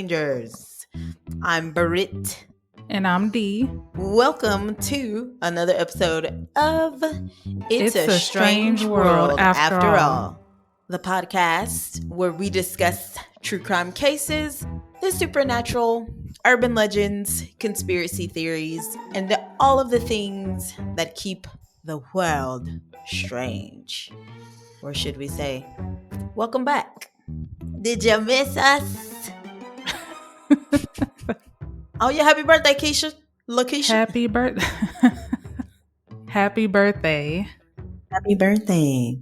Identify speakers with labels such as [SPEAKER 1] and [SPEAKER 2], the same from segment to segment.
[SPEAKER 1] strangers. I'm Britt.
[SPEAKER 2] And I'm Dee.
[SPEAKER 1] Welcome to another episode of It's a Strange World After All. The podcast where we discuss true crime cases, the supernatural, urban legends, conspiracy theories, and all of the things that keep the world strange. Or should we say, welcome back. Did you miss us? Oh yeah, happy birthday, Keisha. Lakeisha.
[SPEAKER 2] Happy birthday. Happy birthday.
[SPEAKER 1] Happy birthday.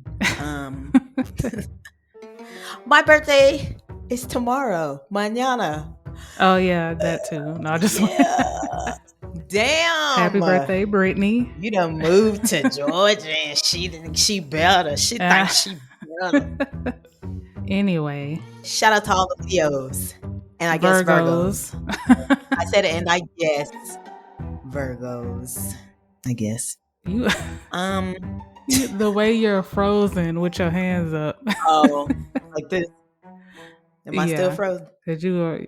[SPEAKER 1] My birthday is tomorrow. Mañana.
[SPEAKER 2] Oh yeah, that too. No, just
[SPEAKER 1] Yeah. Damn.
[SPEAKER 2] Happy birthday, Brittany.
[SPEAKER 1] You done moved to Georgia and she better. She thinks she better.
[SPEAKER 2] Anyway.
[SPEAKER 1] Shout out to all the Leos. And I guess Virgos. I said it and I guess Virgos. I guess.
[SPEAKER 2] You the way you're frozen with your hands up.
[SPEAKER 1] Oh, like this. Am I still frozen?
[SPEAKER 2] Because you were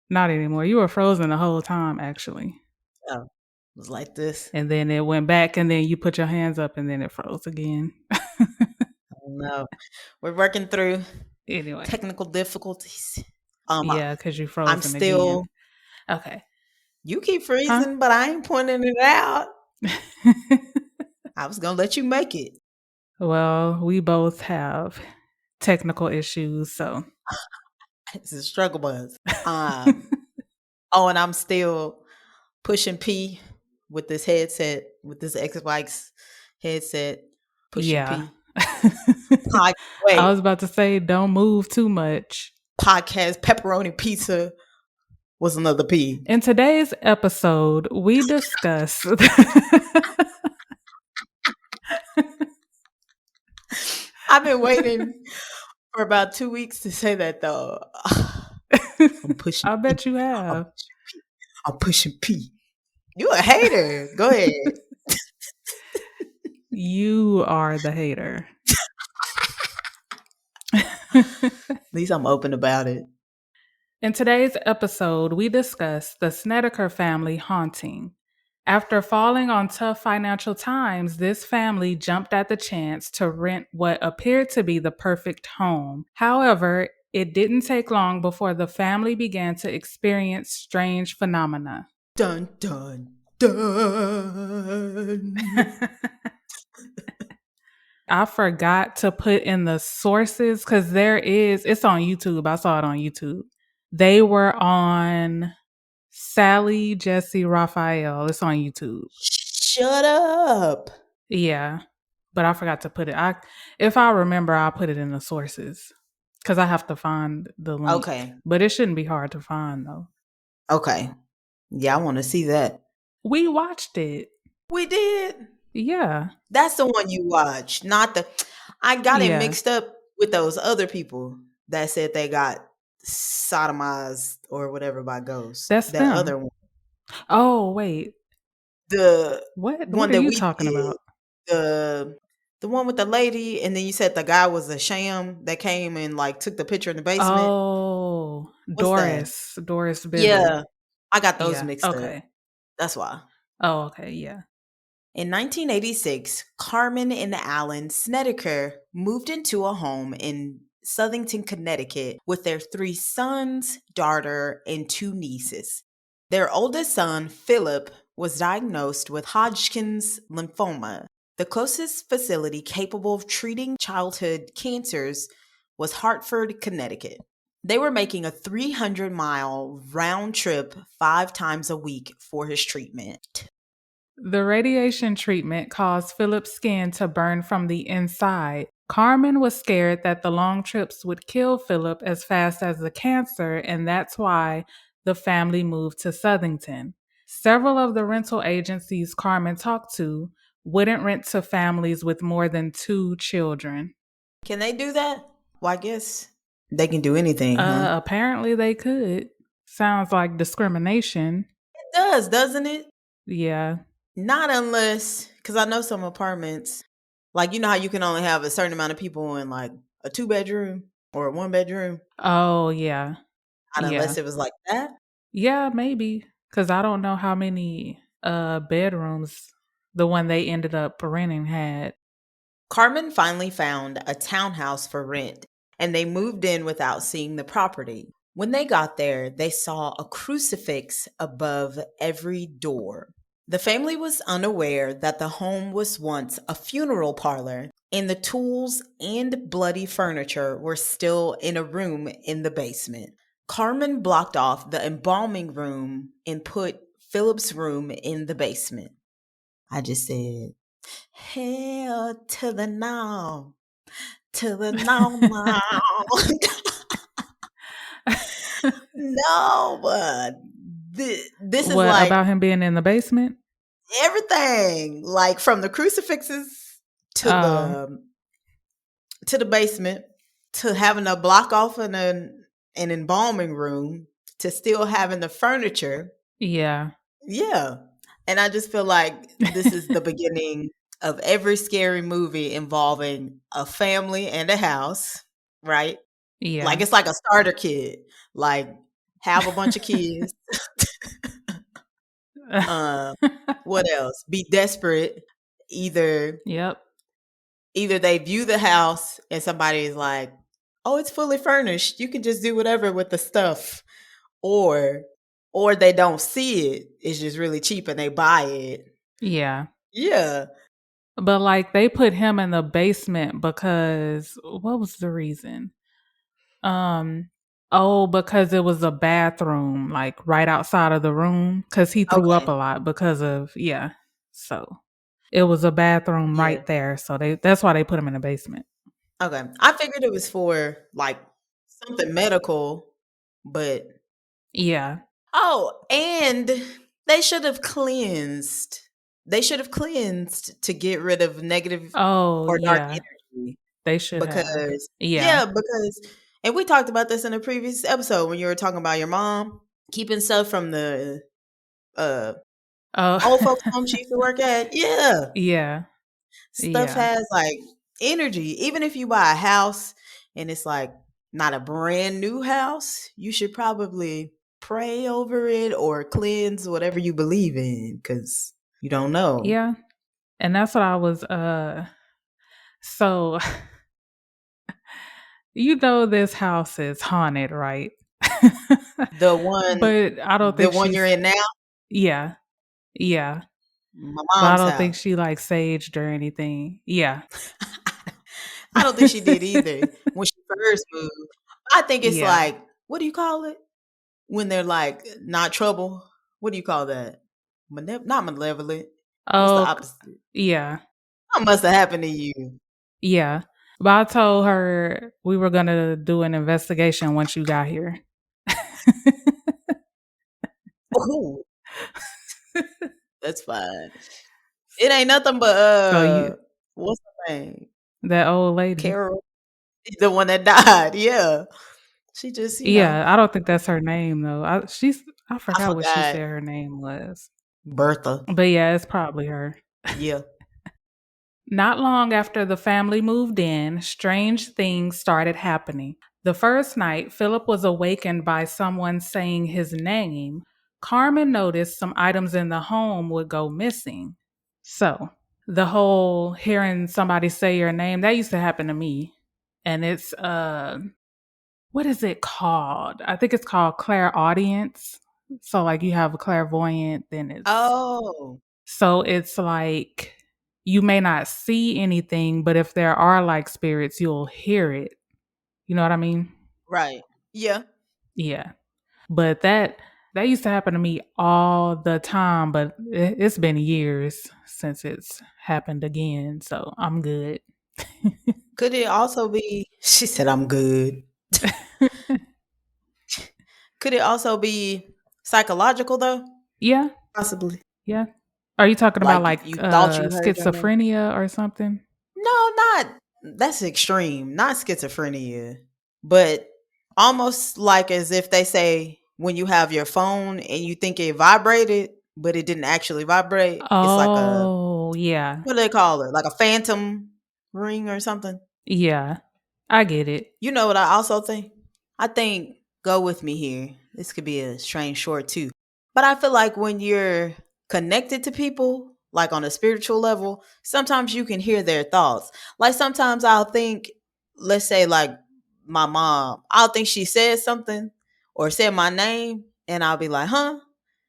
[SPEAKER 2] not anymore. You were frozen the whole time, actually.
[SPEAKER 1] Oh, it was like this.
[SPEAKER 2] And then it went back, and then you put your hands up, and then it froze again.
[SPEAKER 1] No, we're working through technical difficulties.
[SPEAKER 2] Yeah, because you frozen.
[SPEAKER 1] I'm still
[SPEAKER 2] again. Okay.
[SPEAKER 1] You keep freezing, but I ain't pointing it out. I was gonna let you make it.
[SPEAKER 2] Well, we both have technical issues, so
[SPEAKER 1] it's a struggle buzz. And I'm still pushing P with this headset, with this Xbox headset. Pushing P.
[SPEAKER 2] Wait. I was about to say, don't move too much.
[SPEAKER 1] Podcast pepperoni pizza was another P.
[SPEAKER 2] In today's episode, we discuss.
[SPEAKER 1] I've been waiting for about 2 weeks to say that though. I'm pushing.
[SPEAKER 2] I bet you have.
[SPEAKER 1] I'm pushing P. You a hater. Go ahead.
[SPEAKER 2] You are the hater.
[SPEAKER 1] At least I'm open about it.
[SPEAKER 2] In today's episode, we discuss the Snedeker family haunting. After falling on tough financial times, this family jumped at the chance to rent what appeared to be the perfect home. However, it didn't take long before the family began to experience strange phenomena.
[SPEAKER 1] Dun, dun, dun.
[SPEAKER 2] I forgot to put in the sources because it's on YouTube. I saw it on YouTube. They were on Sally, Jesse, Raphael. It's on YouTube.
[SPEAKER 1] Shut up.
[SPEAKER 2] Yeah, but I forgot to put it. If I remember, I'll put it in the sources because I have to find the link.
[SPEAKER 1] Okay.
[SPEAKER 2] But it shouldn't be hard to find, though.
[SPEAKER 1] Okay. Yeah, I want to see that.
[SPEAKER 2] We watched it.
[SPEAKER 1] We did?
[SPEAKER 2] Yeah.
[SPEAKER 1] That's the one you watched, not the... I got it mixed up with those other people that said they got sodomized or whatever by ghosts.
[SPEAKER 2] That's
[SPEAKER 1] that
[SPEAKER 2] them.
[SPEAKER 1] Other one.
[SPEAKER 2] Oh, wait.
[SPEAKER 1] What
[SPEAKER 2] one
[SPEAKER 1] that
[SPEAKER 2] are you
[SPEAKER 1] we
[SPEAKER 2] talking
[SPEAKER 1] did,
[SPEAKER 2] about?
[SPEAKER 1] The one with the lady, and then you said the guy was a sham that came and like took the picture in the basement.
[SPEAKER 2] Oh, Doris Bizzle.
[SPEAKER 1] Yeah, I got those mixed up. That's why.
[SPEAKER 2] Oh, okay, yeah.
[SPEAKER 1] In 1986, Carmen and Alan Snedeker moved into a home in Southington, Connecticut, with their 3 sons, daughter, and 2 nieces. Their oldest son, Philip, was diagnosed with Hodgkin's lymphoma. The closest facility capable of treating childhood cancers was Hartford, Connecticut. They were making a 300-mile round trip 5 times a week for his treatment.
[SPEAKER 2] The radiation treatment caused Philip's skin to burn from the inside. Carmen was scared that the long trips would kill Philip as fast as the cancer, and that's why the family moved to Southington. Several of the rental agencies Carmen talked to wouldn't rent to families with more than 2 children.
[SPEAKER 1] Can they do that? Well, I guess they can do anything.
[SPEAKER 2] Apparently they could. Sounds like discrimination.
[SPEAKER 1] It does, doesn't it?
[SPEAKER 2] Yeah.
[SPEAKER 1] Not unless, because I know some apartments, like, you know how you can only have a certain amount of people in like a 2-bedroom or a 1-bedroom?
[SPEAKER 2] Oh, yeah. Yeah.
[SPEAKER 1] unless it was like that.
[SPEAKER 2] Yeah, maybe. Because I don't know how many bedrooms the one they ended up renting had.
[SPEAKER 1] Carmen finally found a townhouse for rent and they moved in without seeing the property. When they got there, they saw a crucifix above every door. The family was unaware that the home was once a funeral parlor and the tools and bloody furniture were still in a room in the basement. Carmen blocked off the embalming room and put Philip's room in the basement. I just said, hell to the no, to the no, no. No, but this is
[SPEAKER 2] What
[SPEAKER 1] like
[SPEAKER 2] about him being in the basement?
[SPEAKER 1] everything, like from the crucifixes to
[SPEAKER 2] Oh,
[SPEAKER 1] the basement to having a block off in an embalming room to still having the furniture.
[SPEAKER 2] yeah.
[SPEAKER 1] Yeah. And I just feel like this is the beginning of every scary movie involving a family and a house, right? Like
[SPEAKER 2] Yeah.
[SPEAKER 1] it's like a starter kit. Like have a bunch of kids. Uh what else? Be desperate. Either
[SPEAKER 2] Yep.
[SPEAKER 1] they view the house and somebody is like, "Oh, it's fully furnished. You can just do whatever with the stuff." Or they don't see it. It's just really cheap and they buy it.
[SPEAKER 2] Yeah.
[SPEAKER 1] Yeah.
[SPEAKER 2] But like they put him in the basement because what was the reason? Um oh, because it was a bathroom like right outside of the room cuz he threw up
[SPEAKER 1] Okay.
[SPEAKER 2] a lot because of yeah. So it was a bathroom
[SPEAKER 1] Yeah.
[SPEAKER 2] right there. So that's why they put him in the basement.
[SPEAKER 1] Okay. I figured it was for like something medical, but
[SPEAKER 2] Yeah.
[SPEAKER 1] oh, and they should have cleansed. They should have cleansed to get rid of negative
[SPEAKER 2] Oh,
[SPEAKER 1] or dark
[SPEAKER 2] yeah.
[SPEAKER 1] energy
[SPEAKER 2] They should have.
[SPEAKER 1] because
[SPEAKER 2] Yeah.
[SPEAKER 1] yeah, because and we talked about this in a previous episode when you were talking about your mom keeping stuff from the uh
[SPEAKER 2] Oh.
[SPEAKER 1] old folks home she used to work at. Yeah.
[SPEAKER 2] Yeah.
[SPEAKER 1] Stuff
[SPEAKER 2] Yeah.
[SPEAKER 1] has like energy. Even if you buy a house and it's like not a brand new house, you should probably pray over it or cleanse whatever you believe in because you don't know.
[SPEAKER 2] Yeah. And that's what I was so you know this house is haunted, right?
[SPEAKER 1] The one
[SPEAKER 2] But I don't think
[SPEAKER 1] you're
[SPEAKER 2] she's
[SPEAKER 1] in now,
[SPEAKER 2] yeah. Yeah.
[SPEAKER 1] my
[SPEAKER 2] But I
[SPEAKER 1] mom's
[SPEAKER 2] don't think
[SPEAKER 1] house.
[SPEAKER 2] she like saged or anything. Yeah.
[SPEAKER 1] I don't think she did either when she first moved. I think it's
[SPEAKER 2] Yeah.
[SPEAKER 1] like, what do you call it? When they're like not trouble. What do you call that? Not malevolent. What's the
[SPEAKER 2] Oh,
[SPEAKER 1] opposite?
[SPEAKER 2] yeah.
[SPEAKER 1] What must have happened to you?
[SPEAKER 2] Yeah. But I told her we were going to do an investigation once you got here.
[SPEAKER 1] Oh, that's fine. It ain't nothing but
[SPEAKER 2] So you
[SPEAKER 1] what's her name?
[SPEAKER 2] that old lady.
[SPEAKER 1] Carol, the one that died. Yeah, she just
[SPEAKER 2] Yeah, I don't think that's her name though. I
[SPEAKER 1] I
[SPEAKER 2] forgot what she
[SPEAKER 1] forgot
[SPEAKER 2] said her name was.
[SPEAKER 1] Bertha.
[SPEAKER 2] But yeah, it's probably her.
[SPEAKER 1] Yeah.
[SPEAKER 2] Not long after the family moved in, strange things started happening. The first night, Philip was awakened by someone saying his name. Carmen noticed some items in the home would go missing. So, the whole hearing somebody say your name, that used to happen to me. And it's what is it called? I think it's called clairaudience. So like you have a clairvoyant, then
[SPEAKER 1] Oh,
[SPEAKER 2] it's like you may not see anything, but if there are like spirits, you'll hear it. You know what I mean?
[SPEAKER 1] right. Yeah.
[SPEAKER 2] Yeah. But that used to happen to me all the time, but it's been years since it's happened again, so I'm good.
[SPEAKER 1] Could it also be? She said, "I'm good." Could it also be psychological though?
[SPEAKER 2] Yeah,
[SPEAKER 1] Possibly.
[SPEAKER 2] yeah. Are you talking about
[SPEAKER 1] Like
[SPEAKER 2] like
[SPEAKER 1] you thought you heard your name.
[SPEAKER 2] schizophrenia or something?
[SPEAKER 1] No, not that's extreme. Not schizophrenia, but almost like as if they say when you have your phone and you think it vibrated, but it didn't actually vibrate. It's like a
[SPEAKER 2] Oh, yeah.
[SPEAKER 1] what do they call it? Like a phantom ring or something.
[SPEAKER 2] Yeah. I get it.
[SPEAKER 1] You know what I also think? I think go with me here. This could be a strange short too. But I feel like when you're connected to people, like on a spiritual level, sometimes you can hear their thoughts. Like sometimes I'll think, let's say like my mom, I'll think she said something or said my name, and I'll be like, huh?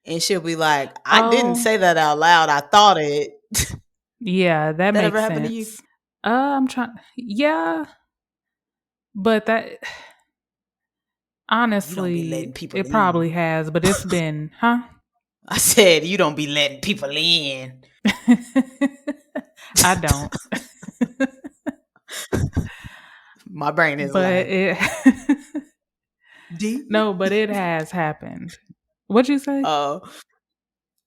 [SPEAKER 1] And she'll be like, I didn't
[SPEAKER 2] Oh,
[SPEAKER 1] say that out loud. I thought it.
[SPEAKER 2] yeah, that
[SPEAKER 1] That ever
[SPEAKER 2] makes
[SPEAKER 1] happened to you?
[SPEAKER 2] sense. I'm trying. Yeah, but that
[SPEAKER 1] You don't be letting
[SPEAKER 2] honestly,
[SPEAKER 1] people
[SPEAKER 2] it probably
[SPEAKER 1] in.
[SPEAKER 2] has, but it's been, huh?
[SPEAKER 1] I said, you don't be letting people in.
[SPEAKER 2] I don't.
[SPEAKER 1] My brain is
[SPEAKER 2] But
[SPEAKER 1] like,
[SPEAKER 2] it
[SPEAKER 1] D.
[SPEAKER 2] no, but it has happened. What'd you say?
[SPEAKER 1] Oh,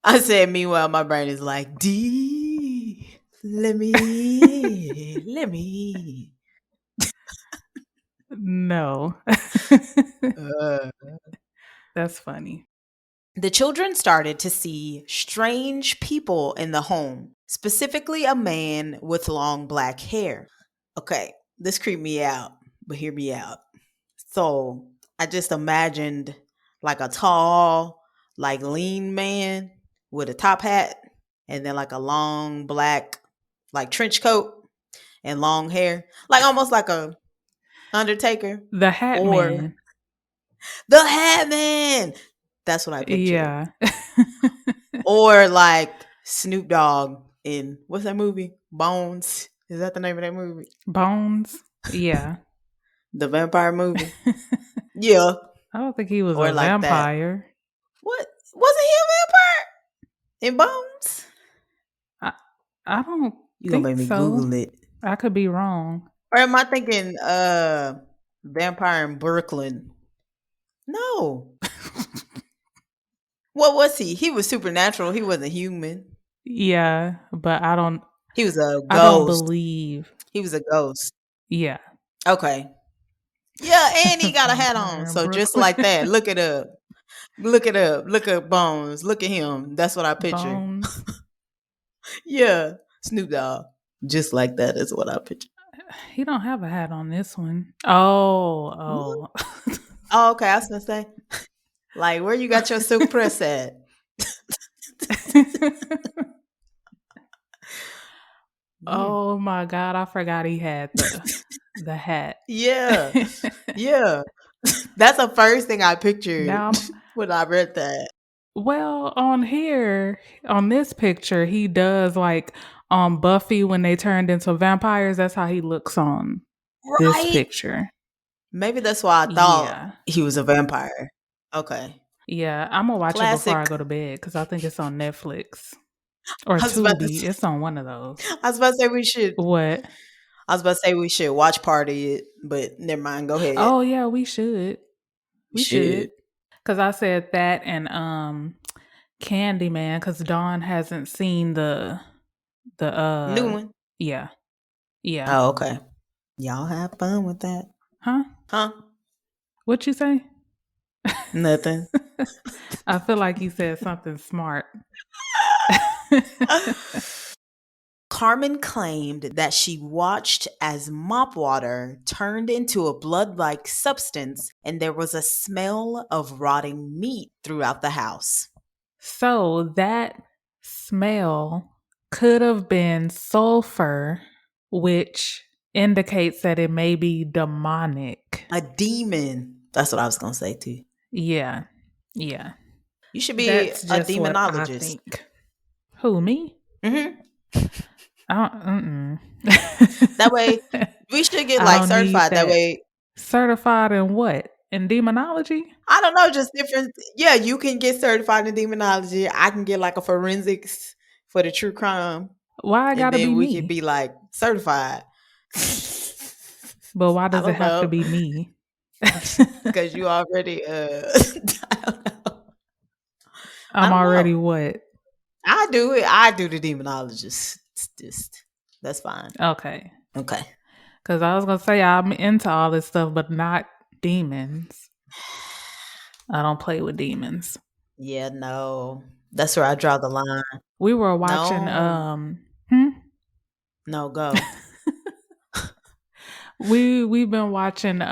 [SPEAKER 1] I said, meanwhile, my brain is like, D, let me in, let me
[SPEAKER 2] No.
[SPEAKER 1] in.
[SPEAKER 2] That's funny.
[SPEAKER 1] The children started to see strange people in the home, specifically a man with long black hair. Okay, this creeped me out, but hear me out. So I just imagined like a tall, like lean man with a top hat and then like a long black, like trench coat and long hair, like almost like a Undertaker
[SPEAKER 2] The Hat
[SPEAKER 1] or
[SPEAKER 2] Man.
[SPEAKER 1] the Hat Man. That's what I pictured.
[SPEAKER 2] Yeah.
[SPEAKER 1] Or like Snoop Dogg in what's that movie? Bones. Is that the name of that movie?
[SPEAKER 2] Bones. Yeah.
[SPEAKER 1] The vampire movie. Yeah.
[SPEAKER 2] I don't think he was
[SPEAKER 1] Or
[SPEAKER 2] a
[SPEAKER 1] like that.
[SPEAKER 2] vampire.
[SPEAKER 1] What wasn't he a vampire in Bones?
[SPEAKER 2] I, I don't
[SPEAKER 1] You gonna
[SPEAKER 2] think
[SPEAKER 1] make me
[SPEAKER 2] so.
[SPEAKER 1] Google it.
[SPEAKER 2] I could be wrong.
[SPEAKER 1] Or am I thinking vampire in Brooklyn? No. What was he? He was supernatural. He wasn't human.
[SPEAKER 2] Yeah, but
[SPEAKER 1] He was a
[SPEAKER 2] I don't
[SPEAKER 1] ghost.
[SPEAKER 2] believe.
[SPEAKER 1] He was a ghost.
[SPEAKER 2] Yeah.
[SPEAKER 1] Okay. Yeah, and he got a hat on.
[SPEAKER 2] Vampire in
[SPEAKER 1] So just
[SPEAKER 2] Brooklyn.
[SPEAKER 1] like that, look it up. Look it up. Look at Bones. Look at him. That's what I picture.
[SPEAKER 2] Bones.
[SPEAKER 1] Yeah. Snoop Dogg. Just like that is what I picture.
[SPEAKER 2] He don't have a hat on this one. Oh,
[SPEAKER 1] Oh, okay. I was gonna say, like, where you got your silk press at?
[SPEAKER 2] oh.
[SPEAKER 1] Mm.
[SPEAKER 2] Oh my god, I forgot he had the hat.
[SPEAKER 1] Yeah. Yeah. That's the first thing I pictured
[SPEAKER 2] Now
[SPEAKER 1] when I read that.
[SPEAKER 2] well, on here, on this picture, he does like on Buffy when they turned into vampires. That's how he looks on this
[SPEAKER 1] Right.
[SPEAKER 2] picture.
[SPEAKER 1] Maybe that's why I thought
[SPEAKER 2] Yeah.
[SPEAKER 1] he was a vampire. Okay.
[SPEAKER 2] Yeah. I'm going to watch it before I
[SPEAKER 1] Classic.
[SPEAKER 2] go to bed because I think it's on Netflix or
[SPEAKER 1] I was about to
[SPEAKER 2] Tubi.
[SPEAKER 1] say,
[SPEAKER 2] It's on one of those.
[SPEAKER 1] I was about to say we should.
[SPEAKER 2] What?
[SPEAKER 1] I was about to say we should watch party it, but never mind. Go ahead.
[SPEAKER 2] Oh, yeah, we should.
[SPEAKER 1] We
[SPEAKER 2] We should.
[SPEAKER 1] should.
[SPEAKER 2] Because I said that and Candyman because Dawn hasn't seen the
[SPEAKER 1] New one.
[SPEAKER 2] yeah. Yeah.
[SPEAKER 1] Oh, okay. Y'all have fun with that.
[SPEAKER 2] Huh?
[SPEAKER 1] Huh?
[SPEAKER 2] What'd you say?
[SPEAKER 1] Nothing.
[SPEAKER 2] I feel like you said something smart.
[SPEAKER 1] Carmen claimed that she watched as mop water turned into a blood like substance and there was a smell of rotting meat throughout the house.
[SPEAKER 2] So that smell could have been sulfur, which indicates that it may be demonic.
[SPEAKER 1] A demon. That's what I was going to say too.
[SPEAKER 2] Yeah. Yeah.
[SPEAKER 1] You should be
[SPEAKER 2] That's
[SPEAKER 1] a
[SPEAKER 2] just what I
[SPEAKER 1] demonologist.
[SPEAKER 2] think. Who, me?
[SPEAKER 1] Mm-hmm. That way, we should get
[SPEAKER 2] I
[SPEAKER 1] like
[SPEAKER 2] don't need
[SPEAKER 1] certified. That
[SPEAKER 2] that.
[SPEAKER 1] way,
[SPEAKER 2] Certified in what? In demonology?
[SPEAKER 1] I don't know, just different. Yeah, you can get certified in demonology. I can get like a forensics for the true crime,
[SPEAKER 2] Why I
[SPEAKER 1] and
[SPEAKER 2] gotta
[SPEAKER 1] then
[SPEAKER 2] be
[SPEAKER 1] we could
[SPEAKER 2] me?
[SPEAKER 1] be like certified.
[SPEAKER 2] But why
[SPEAKER 1] I
[SPEAKER 2] does it
[SPEAKER 1] don't
[SPEAKER 2] have to
[SPEAKER 1] know
[SPEAKER 2] be me?
[SPEAKER 1] because you already. I don't know. I
[SPEAKER 2] I'm
[SPEAKER 1] don't
[SPEAKER 2] already
[SPEAKER 1] know.
[SPEAKER 2] what?
[SPEAKER 1] I do it. I do the demonologist. It's just that's fine.
[SPEAKER 2] Okay.
[SPEAKER 1] Okay.
[SPEAKER 2] Because I was going to say I'm into all this stuff, but not demons. I don't play with demons.
[SPEAKER 1] Yeah, no. That's where I draw the line.
[SPEAKER 2] We were watching,
[SPEAKER 1] No. No, go.
[SPEAKER 2] we've been watching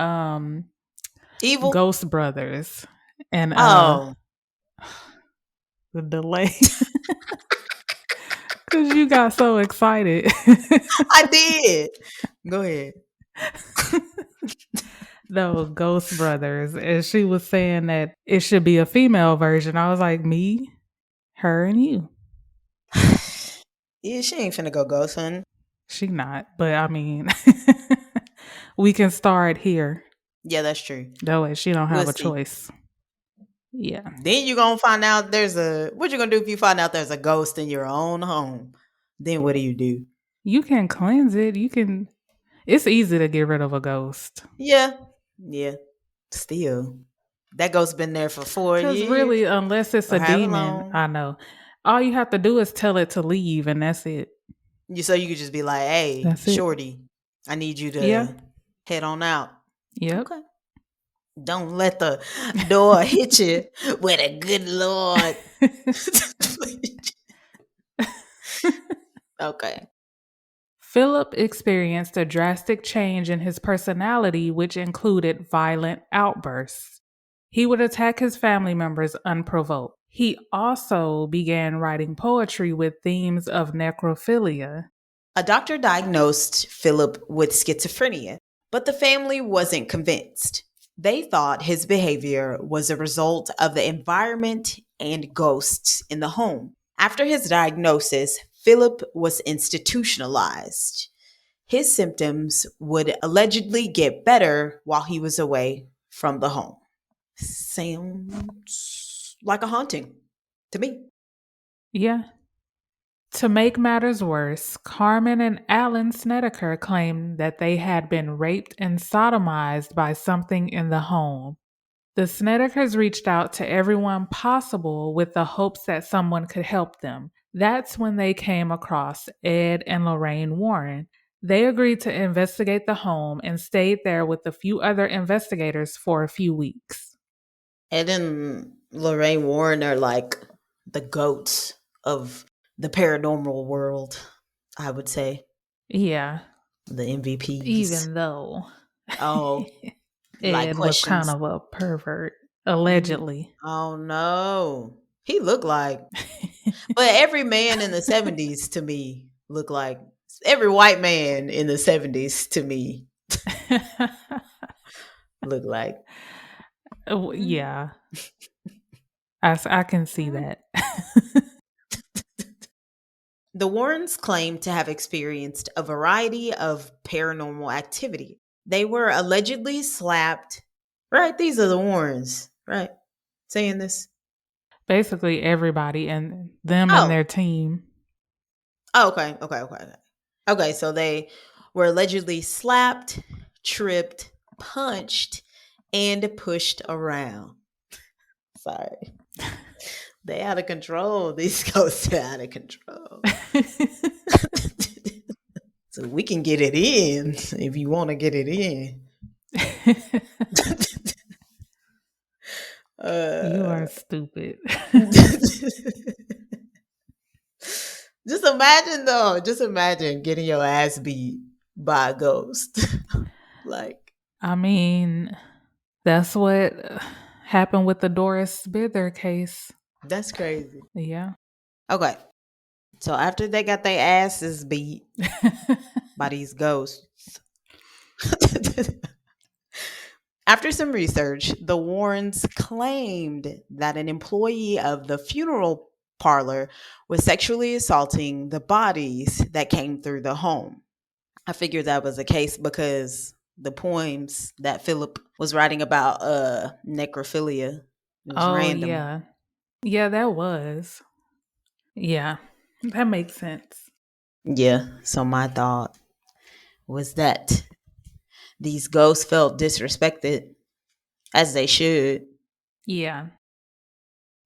[SPEAKER 1] Evil?
[SPEAKER 2] Ghost Brothers. And
[SPEAKER 1] Oh,
[SPEAKER 2] the delay. Cause you got so excited.
[SPEAKER 1] I did. Go ahead.
[SPEAKER 2] No, Ghost Brothers. And she was saying that it should be a female version. I was like, me, her, and you.
[SPEAKER 1] Yeah, she ain't finna go ghost hunting.
[SPEAKER 2] She not. But I mean we can start here.
[SPEAKER 1] Yeah, that's true.
[SPEAKER 2] That way she don't
[SPEAKER 1] We'll
[SPEAKER 2] have a
[SPEAKER 1] see.
[SPEAKER 2] choice. Yeah.
[SPEAKER 1] Then you gonna find out what you gonna do if you find out there's a ghost in your own home? Then what do you do?
[SPEAKER 2] You can cleanse it. It's easy to get rid of a ghost.
[SPEAKER 1] Yeah. Yeah. Still. That ghost been there for 4
[SPEAKER 2] Because
[SPEAKER 1] years
[SPEAKER 2] really, unless it's
[SPEAKER 1] or
[SPEAKER 2] a
[SPEAKER 1] however
[SPEAKER 2] demon,
[SPEAKER 1] long.
[SPEAKER 2] I know. All you have to do is tell it to leave, and that's it.
[SPEAKER 1] So you could just be like, hey,
[SPEAKER 2] That's it.
[SPEAKER 1] shorty, I need you
[SPEAKER 2] Yeah.
[SPEAKER 1] to head on out.
[SPEAKER 2] Yep.
[SPEAKER 1] Okay. Don't let the door hit you with a good Lord. Okay.
[SPEAKER 2] Philip experienced a drastic change in his personality, which included violent outbursts. He would attack his family members unprovoked. He also began writing poetry with themes of necrophilia.
[SPEAKER 1] A doctor diagnosed Philip with schizophrenia, but the family wasn't convinced. They thought his behavior was a result of the environment and ghosts in the home. After his diagnosis, Philip was institutionalized. His symptoms would allegedly get better while he was away from the home. Sounds like a haunting to me.
[SPEAKER 2] Yeah. To make matters worse, Carmen and Alan Snedeker claimed that they had been raped and sodomized by something in the home. The Snedekers reached out to everyone possible with the hopes that someone could help them. That's when they came across Ed and Lorraine Warren. They agreed to investigate the home and stayed there with a few other investigators for a few weeks.
[SPEAKER 1] Ed and Lorraine Warren are like the goats of the paranormal world, I would say.
[SPEAKER 2] Yeah,
[SPEAKER 1] The MVPs.
[SPEAKER 2] even though
[SPEAKER 1] Oh, like
[SPEAKER 2] Ed was kind
[SPEAKER 1] questions.
[SPEAKER 2] of a pervert, allegedly.
[SPEAKER 1] Oh no. He looked like, but every man in the 70s to me looked like, every white man in the 70s to me looked like.
[SPEAKER 2] Yeah, I can see that.
[SPEAKER 1] The Warrens claim to have experienced a variety of paranormal activity. They were allegedly slapped. Right? These are the Warrens, right? Saying this.
[SPEAKER 2] Basically, everybody and them and
[SPEAKER 1] Oh,
[SPEAKER 2] their team.
[SPEAKER 1] oh okay. Okay, so they were allegedly slapped, tripped, punched, and pushed around. Sorry. They out of control. These ghosts are out of control. So we can get it in if you want to get it in.
[SPEAKER 2] You are stupid.
[SPEAKER 1] Just imagine getting your ass beat by a ghost. Like,
[SPEAKER 2] I mean, that's what happened with the Doris Bither case.
[SPEAKER 1] that's crazy.
[SPEAKER 2] Yeah.
[SPEAKER 1] Okay. So after they got their asses beat by these ghosts, after some research, the Warrens claimed that an employee of the funeral parlor was sexually assaulting the bodies that came through the home. I figured that was the case because the poems that Philip was writing about necrophilia, it was
[SPEAKER 2] Oh,
[SPEAKER 1] random.
[SPEAKER 2] yeah. Yeah, that was. Yeah, that makes sense.
[SPEAKER 1] Yeah, so my thought was that these ghosts felt disrespected, as they should.
[SPEAKER 2] Yeah.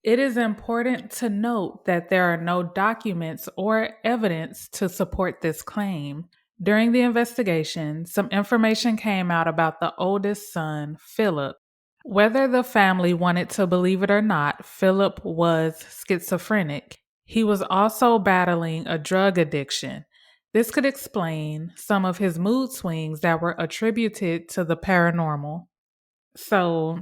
[SPEAKER 2] It is important to note that there are no documents or evidence to support this claim. During the investigation, some information came out about the oldest son, Philip. Whether the family wanted to believe it or not, Philip was schizophrenic. He was also battling a drug addiction. This could explain some of his mood swings that were attributed to the paranormal. So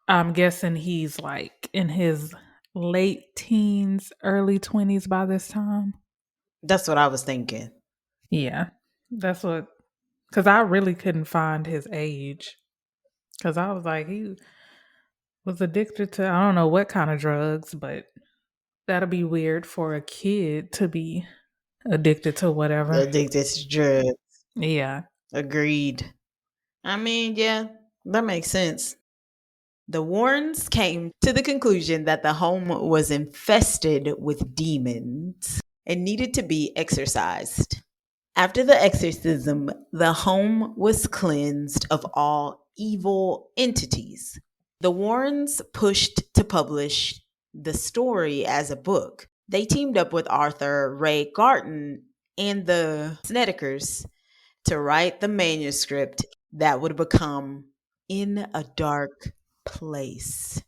[SPEAKER 2] I'm guessing he's like in his late teens, early 20s by this time.
[SPEAKER 1] That's what I was thinking.
[SPEAKER 2] Yeah. That's what, because I really couldn't find his age. Because I was like, he was addicted to, I don't know what kind of drugs, but that'll be weird for a kid to be addicted to whatever.
[SPEAKER 1] Addicted to drugs.
[SPEAKER 2] Yeah.
[SPEAKER 1] Agreed. I mean, yeah, that makes sense. The Warrens came to the conclusion that the home was infested with demons and needed to be exorcised. After the exorcism, the home was cleansed of all evil entities. The Warrens pushed to publish the story as a book. They teamed up with Arthur Ray Garton and the Snedekers to write the manuscript that would become In a Dark Place.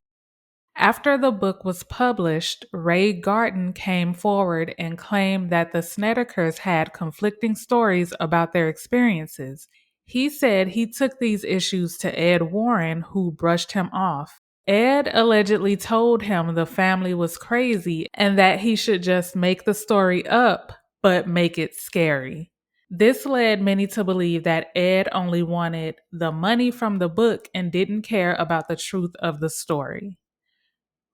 [SPEAKER 2] After the book was published, Ray Garton came forward and claimed that the Snedekers had conflicting stories about their experiences. He said he took these issues to Ed Warren, who brushed him off. Ed allegedly told him the family was crazy and that he should just make the story up, but make it scary. This led many to believe that Ed only wanted the money from the book and didn't care about the truth of the story,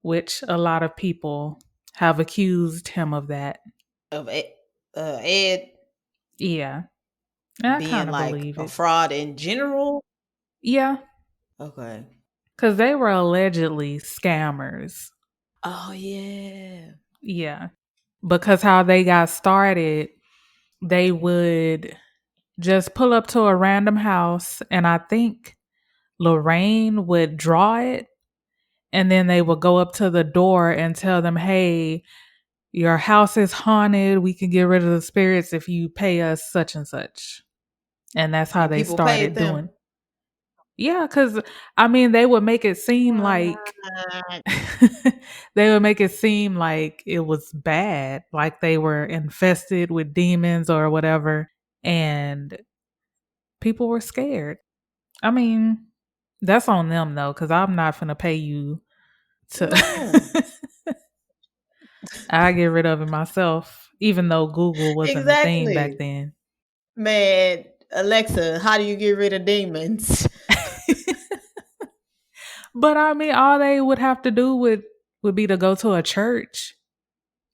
[SPEAKER 2] which a lot of people have accused him of that.
[SPEAKER 1] Of Ed
[SPEAKER 2] Yeah, I
[SPEAKER 1] being
[SPEAKER 2] kind of
[SPEAKER 1] like
[SPEAKER 2] believe
[SPEAKER 1] a
[SPEAKER 2] it.
[SPEAKER 1] fraud in general.
[SPEAKER 2] Yeah,
[SPEAKER 1] Okay.
[SPEAKER 2] because they were allegedly scammers.
[SPEAKER 1] Oh, yeah.
[SPEAKER 2] Yeah, because how they got started, they would just pull up to a random house, and I think Lorraine would draw it, and then they would go up to the door and tell them, hey, your house is haunted. We can get rid of the spirits if you pay us such and such. And that's how
[SPEAKER 1] And
[SPEAKER 2] they
[SPEAKER 1] people paid
[SPEAKER 2] started
[SPEAKER 1] them.
[SPEAKER 2] doing. Yeah, because I mean, they would make it seem like
[SPEAKER 1] What?
[SPEAKER 2] they would make it seem like it was bad, like they were infested with demons or whatever, and people were scared. I mean, that's on them though, because I'm not gonna pay you to.
[SPEAKER 1] No.
[SPEAKER 2] I get rid of it myself, even though Google wasn't a thing back
[SPEAKER 1] Exactly.
[SPEAKER 2] then.
[SPEAKER 1] Man, Alexa, how do you get rid of demons?
[SPEAKER 2] But I mean, all they would have to do would be to go to a church.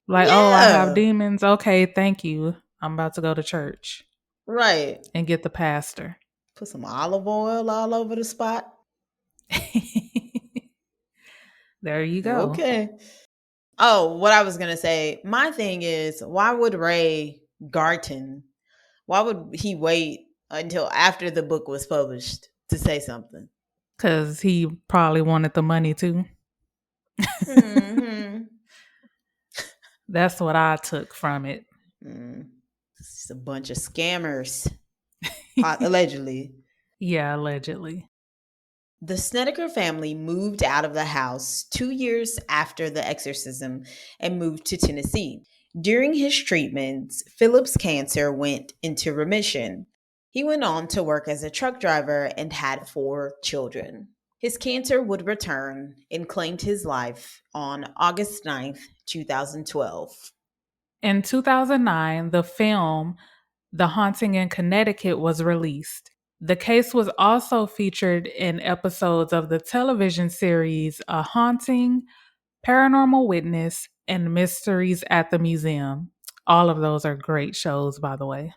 [SPEAKER 2] Like, oh, I have
[SPEAKER 1] Yeah.
[SPEAKER 2] demons. Okay, thank you. I'm about to go to church
[SPEAKER 1] Right.
[SPEAKER 2] and get the pastor.
[SPEAKER 1] Put some olive oil all over the spot.
[SPEAKER 2] There you go.
[SPEAKER 1] Okay. Oh, what I was going to say, my thing is, why would Ray Garton, why would he wait until after the book was published to say something?
[SPEAKER 2] Because he probably wanted the money too.
[SPEAKER 1] Hmm.
[SPEAKER 2] That's what I took from it.
[SPEAKER 1] It's a bunch of scammers, allegedly.
[SPEAKER 2] Yeah, allegedly.
[SPEAKER 1] The Snedeker family moved out of the house 2 years after the exorcism and moved to Tennessee. During his treatments, Philip's cancer went into remission. He went on to work as a truck driver and had 4 children. His cancer would return and claimed his life on August 9th, 2012.
[SPEAKER 2] In 2009, the film The Haunting in Connecticut was released. The case was also featured in episodes of the television series A Haunting, Paranormal Witness, and Mysteries at the Museum. All of those are great shows, by the way.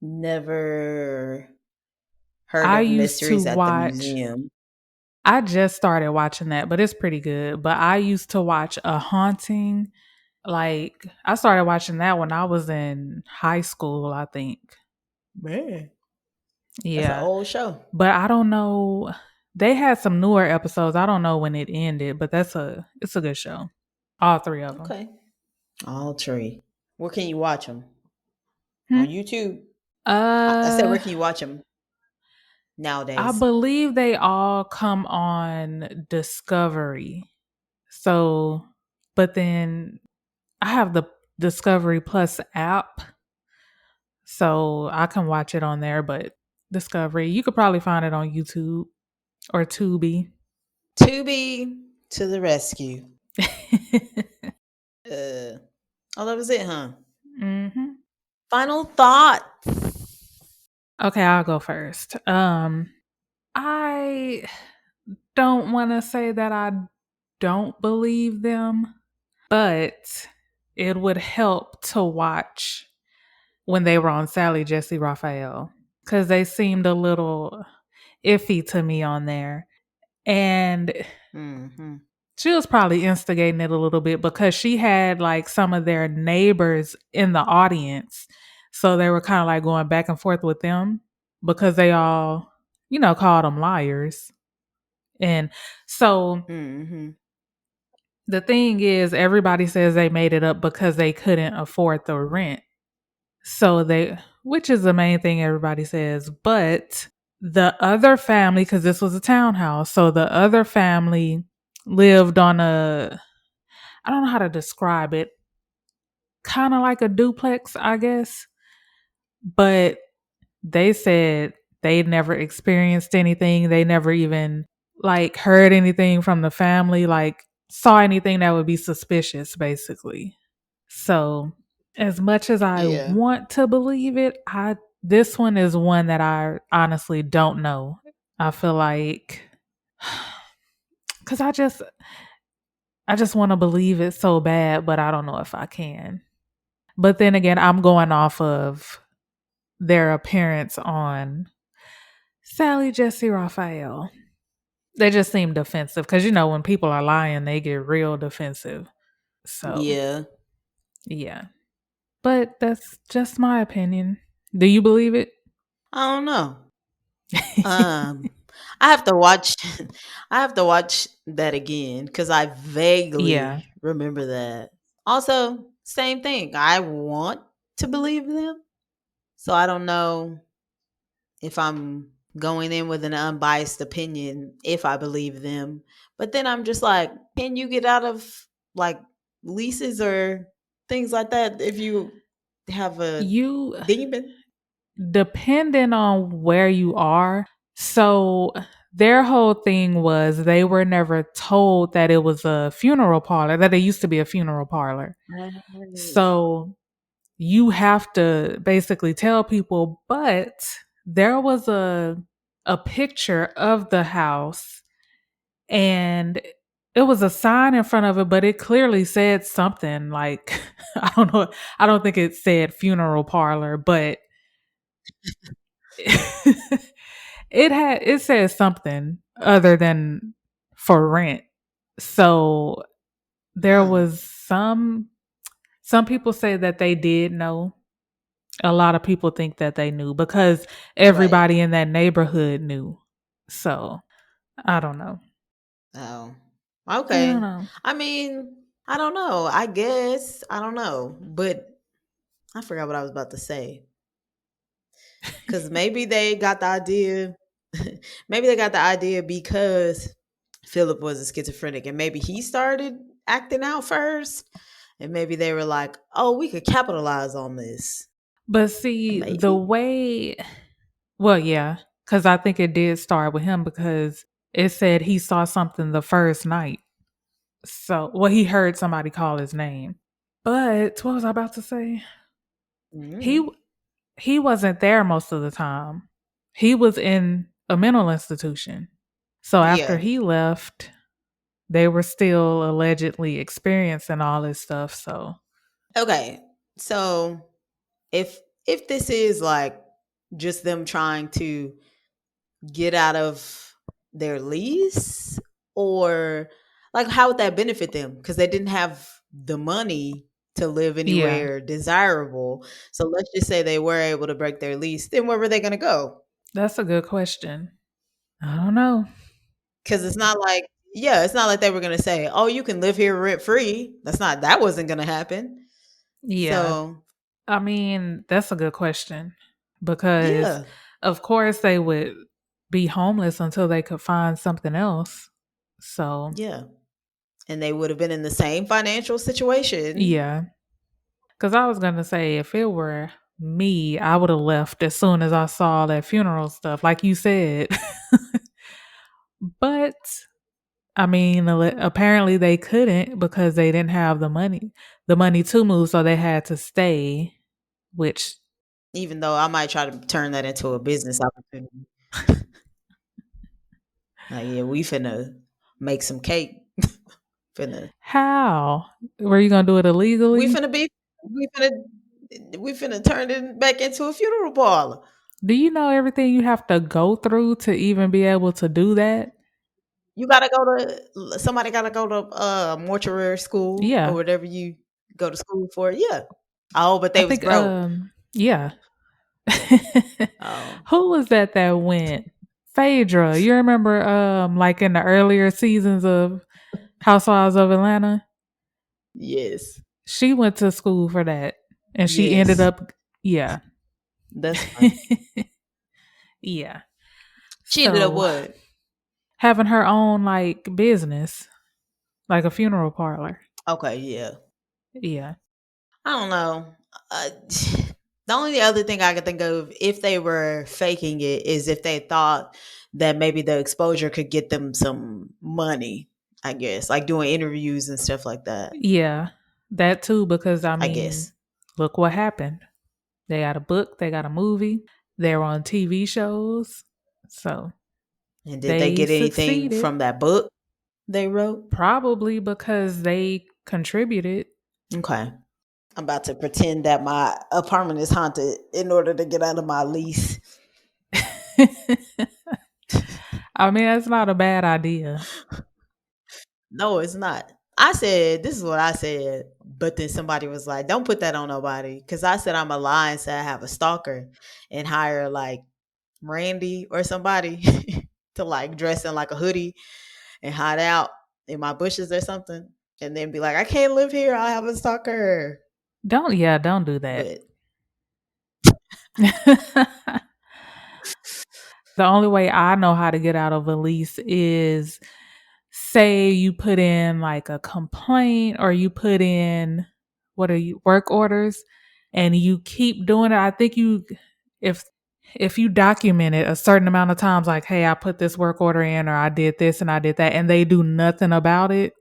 [SPEAKER 1] Never heard
[SPEAKER 2] I
[SPEAKER 1] of
[SPEAKER 2] used to
[SPEAKER 1] Mysteries at the
[SPEAKER 2] watch,
[SPEAKER 1] Museum.
[SPEAKER 2] I just started watching that, but it's pretty good. But I used to watch A Haunting. Like, I started watching that when I was in high school, I think.
[SPEAKER 1] Man, that's an
[SPEAKER 2] Yeah.
[SPEAKER 1] old show.
[SPEAKER 2] But I don't know. They had some newer episodes. I don't know when it ended, but it's a good show. All three of them.
[SPEAKER 1] Okay. All three. Where can you watch them? On
[SPEAKER 2] Hmm?
[SPEAKER 1] YouTube. I said,
[SPEAKER 2] Uh
[SPEAKER 1] where can you watch them
[SPEAKER 2] I
[SPEAKER 1] nowadays?
[SPEAKER 2] believe they all come on Discovery. So, but then I have the Discovery Plus app, so I can watch it on there, but Discovery, you could probably find it on YouTube. or Tubi.
[SPEAKER 1] Tubi to the rescue. Uh, oh, that was it, huh?
[SPEAKER 2] hmm
[SPEAKER 1] Final thoughts.
[SPEAKER 2] Okay, I'll go first. I don't want to say that I don't believe them, but it would help to watch when they were on Sally Jesse Raphael because they seemed a little iffy to me on there. And
[SPEAKER 1] Mm-hmm.
[SPEAKER 2] she was probably instigating it a little bit because she had like some of their neighbors in the audience. So they were kind of like going back and forth with them because they all, called them liars. And so
[SPEAKER 1] Mm-hmm.
[SPEAKER 2] the thing is, everybody says they made it up because they couldn't afford the rent. So which is the main thing everybody says. But the other family, because this was a townhouse, so the other family lived on I don't know how to describe it, kind of like a duplex, I guess. But they said they never experienced anything. They never even like heard anything from the family, like saw anything that would be suspicious, basically. So, as much as I
[SPEAKER 1] Yeah.
[SPEAKER 2] want to believe it, this one is one that I honestly don't know. I feel like cuz I just want to believe it so bad, but I don't know if I can. But then again, I'm going off of their appearance on Sally Jesse Raphael. They just seem defensive because when people are lying, they get real defensive. So,
[SPEAKER 1] Yeah.
[SPEAKER 2] yeah. But that's just my opinion. Do you believe it?
[SPEAKER 1] I don't know. Um, I have to watch. I have to watch that again because I
[SPEAKER 2] Yeah.
[SPEAKER 1] vaguely remember that. Also, same thing. I want to believe them, so I don't know if I'm going in with an unbiased opinion if I believe them. But then I'm just like, can you get out of like leases or things like that if you have a
[SPEAKER 2] You,
[SPEAKER 1] demon?
[SPEAKER 2] depending on where you are. So, their whole thing was they were never told that it was a funeral parlor, that it used to be a funeral parlor.
[SPEAKER 1] Right.
[SPEAKER 2] So, you have to basically tell people, but there was a picture of the house and it was a sign in front of it, but it clearly said something like I don't know. I don't think it said funeral parlor, but it said something other than for rent. So there
[SPEAKER 1] Huh.
[SPEAKER 2] was some people say that they did know. A lot of people think that they knew because
[SPEAKER 1] Right.
[SPEAKER 2] everybody in that neighborhood knew. So I don't know.
[SPEAKER 1] Oh.
[SPEAKER 2] I don't
[SPEAKER 1] Okay.
[SPEAKER 2] know.
[SPEAKER 1] I mean, I don't know. I guess. I don't know. But I forgot what I was about to say. Cause maybe they got the idea. Maybe they got the idea because Philip was a schizophrenic and maybe he started acting out first. And maybe they were like, oh, we could capitalize on this.
[SPEAKER 2] But see, the
[SPEAKER 1] Maybe.
[SPEAKER 2] way, well, yeah, because I think it did start with him because it said he saw something the first night. So, well, he heard somebody call his name. But what was I about to say? He
[SPEAKER 1] Mm.
[SPEAKER 2] he wasn't there most of the time. He was in a mental institution. So after
[SPEAKER 1] Yeah.
[SPEAKER 2] he left, they were still allegedly experiencing all this stuff. So
[SPEAKER 1] Okay. So if if this is like just them trying to get out of their lease, or like how would that benefit them because they didn't have the money to live
[SPEAKER 2] yeah,
[SPEAKER 1] anywhere desirable. So let's just say they were able to break their lease, then where were they going to go?
[SPEAKER 2] that's a good question. I don't know.
[SPEAKER 1] Because it's not like, yeah, it's not like they were going to say, oh, you can live here rent free. That wasn't going to happen.
[SPEAKER 2] Yeah.
[SPEAKER 1] So
[SPEAKER 2] I mean, that's a good question because,
[SPEAKER 1] yeah,
[SPEAKER 2] of course, they would be homeless until they could find something else. So,
[SPEAKER 1] yeah, and they would have been in the same financial situation.
[SPEAKER 2] yeah. Because I was going to say, if it were me, I would have left as soon as I saw that funeral stuff, like you said. But I mean, apparently they couldn't because they didn't have the money to move, so they had to stay, which
[SPEAKER 1] Even though I might try to turn that into a business opportunity. Like, yeah, we finna make some cake. finna
[SPEAKER 2] how? Were you going to do it
[SPEAKER 1] we
[SPEAKER 2] illegally?
[SPEAKER 1] finna be we finna we finna turn it back into a funeral parlor.
[SPEAKER 2] Do you know everything you have to go through to even be able to do that?
[SPEAKER 1] You gotta go to somebody gotta go to mortuary school or
[SPEAKER 2] Yeah.
[SPEAKER 1] whatever you go to school for. Yeah. Oh, but
[SPEAKER 2] I
[SPEAKER 1] they was
[SPEAKER 2] think
[SPEAKER 1] broke.
[SPEAKER 2] yeah.
[SPEAKER 1] Oh,
[SPEAKER 2] Who was that went? Phaedra. You remember like in the earlier seasons of Housewives of Atlanta?
[SPEAKER 1] yes.
[SPEAKER 2] She went to school for that. And she ended
[SPEAKER 1] Yes.
[SPEAKER 2] up yeah.
[SPEAKER 1] That's funny.
[SPEAKER 2] Yeah.
[SPEAKER 1] She ended up
[SPEAKER 2] So
[SPEAKER 1] what?
[SPEAKER 2] having her own like business, like a funeral parlor.
[SPEAKER 1] Okay, yeah.
[SPEAKER 2] Yeah.
[SPEAKER 1] I don't know. The only other thing I could think of if they were faking it is if they thought that maybe the exposure could get them some money, I guess, like doing interviews and stuff like that.
[SPEAKER 2] Yeah. That too, because I
[SPEAKER 1] I
[SPEAKER 2] mean,
[SPEAKER 1] guess.
[SPEAKER 2] look what happened. They got a book, they got a movie, they're on TV shows. So
[SPEAKER 1] And did they
[SPEAKER 2] they
[SPEAKER 1] get anything
[SPEAKER 2] succeeded.
[SPEAKER 1] from that book they wrote?
[SPEAKER 2] Probably because they contributed.
[SPEAKER 1] Okay. I'm about to pretend that my apartment is haunted in order to get out of my lease.
[SPEAKER 2] I mean, that's not a bad idea.
[SPEAKER 1] No, it's not. I said, this is what I said, but then somebody was like, don't put that on nobody. Because I said I'm a lie and say I have a stalker and hire like Randy or somebody to like dress in like a hoodie and hide out in my bushes or something. And then be like, I can't live here. I have a stalker.
[SPEAKER 2] Don't do that.
[SPEAKER 1] But
[SPEAKER 2] The only way I know how to get out of a lease is say you put in like a complaint or you put in work orders and you keep doing it. I think you if if you document it a certain amount of times like, hey, I put this work order in or I did this and I did that and they do nothing about it,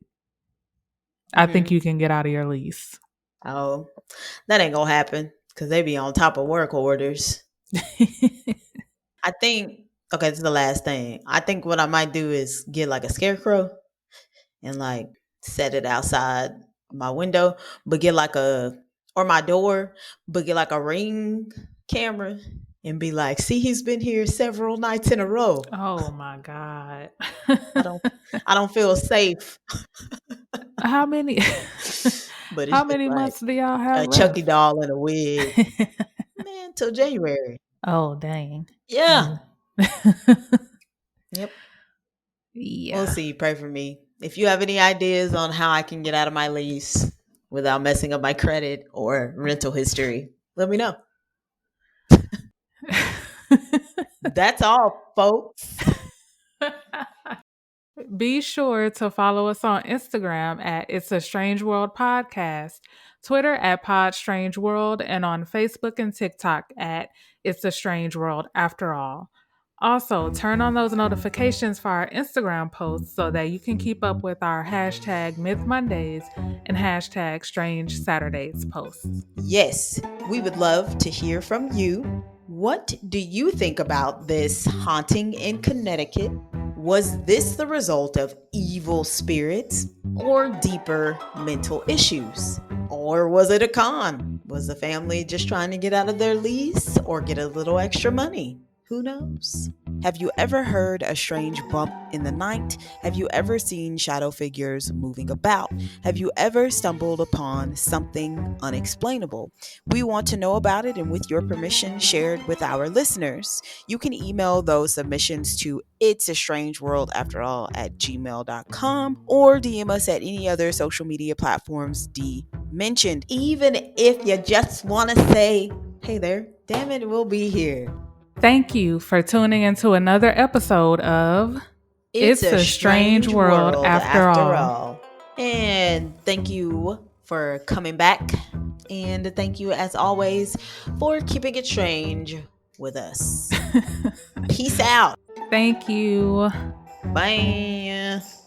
[SPEAKER 2] I think
[SPEAKER 1] mhm.
[SPEAKER 2] you can get out of your lease.
[SPEAKER 1] Oh, that ain't gonna happen because they be on top of work orders. I think, okay, this is the last thing. I think what I might do is get like a scarecrow and like set it outside my window, but get like or my door, but get like a ring camera and be like, see, he's been here several nights in a row.
[SPEAKER 2] Oh my God.
[SPEAKER 1] I don't, I don't feel safe,
[SPEAKER 2] How many
[SPEAKER 1] but it's
[SPEAKER 2] how
[SPEAKER 1] just
[SPEAKER 2] many
[SPEAKER 1] like
[SPEAKER 2] months do y'all have
[SPEAKER 1] a Chucky
[SPEAKER 2] left?
[SPEAKER 1] doll in a wig, man, till January.
[SPEAKER 2] Oh dang.
[SPEAKER 1] Yeah.
[SPEAKER 2] Mm.
[SPEAKER 1] Yep. We'll
[SPEAKER 2] Yeah.
[SPEAKER 1] see. Pray for me. If you have any ideas on how I can get out of my lease without messing up my credit or rental history, let me know. That's all, folks.
[SPEAKER 2] Be sure to follow us on Instagram at It's a Strange World Podcast, Twitter at Pod Strange World, and on Facebook and TikTok at It's a Strange World After All. Also, turn on those notifications for our Instagram posts so that you can keep up with our hashtag Myth Mondays and hashtag Strange Saturdays posts.
[SPEAKER 1] Yes, we would love to hear from you. What do you think about this haunting in Connecticut? Was this the result of evil spirits or deeper mental issues? Or was it a con? Was the family just trying to get out of their lease or get a little extra money? Who knows? Have you ever heard a strange bump in the night? Have you ever seen shadow figures moving about? Have you ever stumbled upon something unexplainable? We want to know about it and with your permission shared with our listeners. You can email those submissions to itsastrangeworldafterall@gmail.com or DM us at any other social media platforms D mentioned. Even if you just want to say, hey there, damn it, we'll be here.
[SPEAKER 2] Thank you for tuning into another episode of
[SPEAKER 1] It's
[SPEAKER 2] It's
[SPEAKER 1] a
[SPEAKER 2] a Strange
[SPEAKER 1] strange
[SPEAKER 2] World
[SPEAKER 1] world
[SPEAKER 2] After
[SPEAKER 1] after
[SPEAKER 2] All.
[SPEAKER 1] all. And thank you for coming back. And thank you, as always, for keeping it strange with us. Peace out.
[SPEAKER 2] Thank you.
[SPEAKER 1] Bye.